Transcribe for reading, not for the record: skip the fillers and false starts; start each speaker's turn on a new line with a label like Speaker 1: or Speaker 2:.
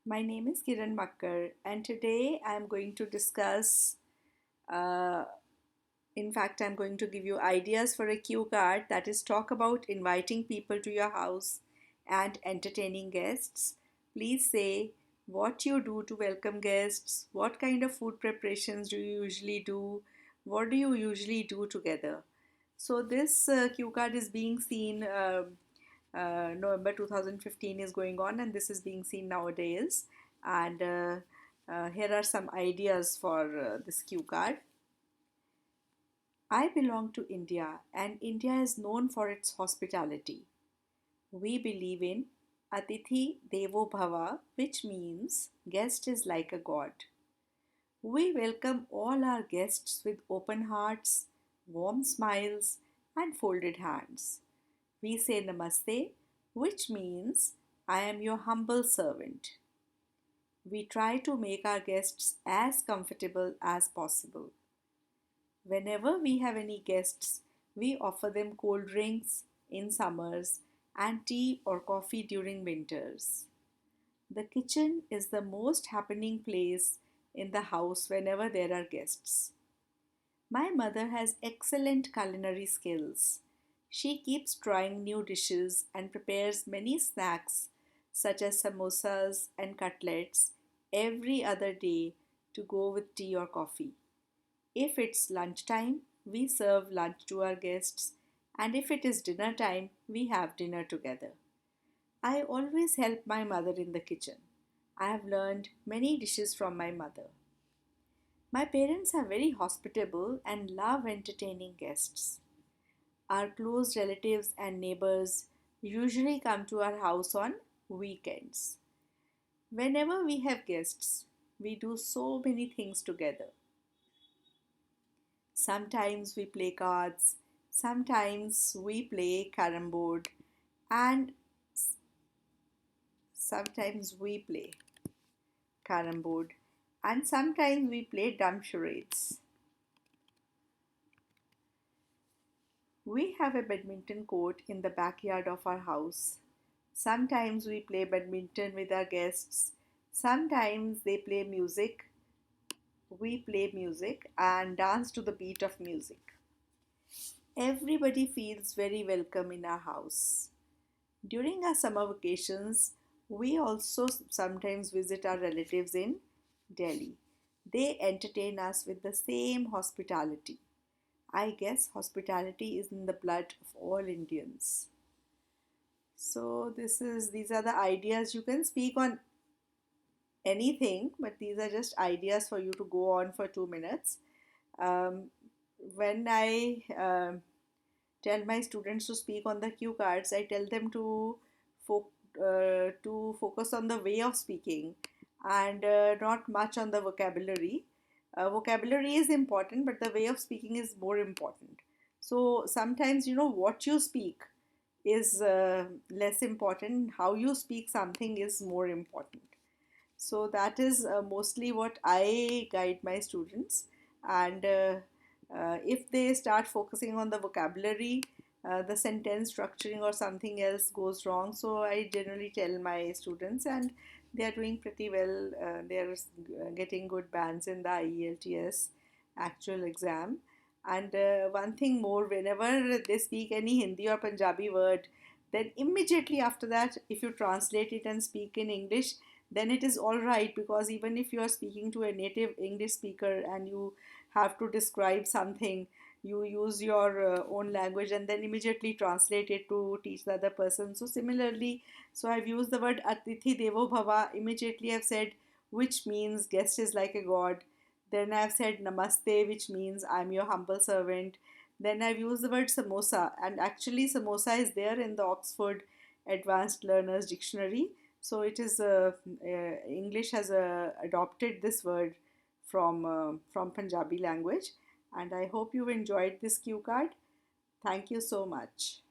Speaker 1: My name is Kiran Makkar, and today I'm going to discuss. Uh, in fact, I'm going to give you ideas for a cue card that is talk about inviting people to your house and entertaining guests. Please say what you do to welcome guests, what kind of food preparations do you usually do, what do you usually do together. So, this cue card is being seen. November 2015 is going on, and this is being seen nowadays. And here are some ideas for this cue card. I belong to India, and India is known for its hospitality. We believe in Atithi Devo Bhava, which means guest is like a god. We welcome all our guests with open hearts, warm smiles, and folded hands. We say Namaste, which means I am your humble servant. We try to make our guests as comfortable as possible. Whenever we have any guests, we offer them cold drinks in summers and tea or coffee during winters. The kitchen is the most happening place in the house whenever there are guests. My mother has excellent culinary skills. She keeps trying new dishes and prepares many snacks such as samosas and cutlets every other day to go with tea or coffee. If it's lunchtime, we serve lunch to our guests, and if it is dinner time, we have dinner together. I always help my mother in the kitchen. I have learned many dishes from my mother. My parents are very hospitable and love entertaining guests. Our close relatives and neighbors usually come to our house on weekends. Whenever we have guests, we do so many things together. Sometimes we play cards, sometimes we play carom board, and sometimes we play carom board, and sometimes we play dumb charades. We have a badminton court in the backyard of our house. Sometimes we play badminton with our guests. Sometimes they play music. We play music and dance to the beat of music. Everybody feels very welcome in our house. During our summer vacations, we also sometimes visit our relatives in Delhi. They entertain us with the same hospitality. I guess hospitality is in the blood of all Indians. So these are the ideas. You can speak on anything, but these are just ideas for you to go on for 2 minutes. Um, when I tell my students to speak on the cue cards, I tell them to focus on the way of speaking and not much on the vocabulary. Vocabulary is important, but the way of speaking is more important. So sometimes, what you speak is less important. How you speak something is more important. So that is mostly what I guide my students. And if they start focusing on the vocabulary, the sentence structuring or something else goes wrong. So I generally tell my students, and they are doing pretty well. They are getting good bands in the IELTS actual exam. And one thing more, whenever they speak any Hindi or Punjabi word, then immediately after that, if you translate it and speak in English, then it is all right, because even if you are speaking to a native English speaker and you have to describe something, you use your own language and then immediately translate it to teach the other person. So similarly, so I've used the word Atithi Devo Bhava. Immediately I've said, which means guest is like a god. Then I've said Namaste, which means I'm your humble servant. Then I've used the word samosa, and actually samosa is there in the Oxford Advanced Learners Dictionary. So it is English has adopted this word from Punjabi language, and I hope you've enjoyed this cue card. Thank you so much.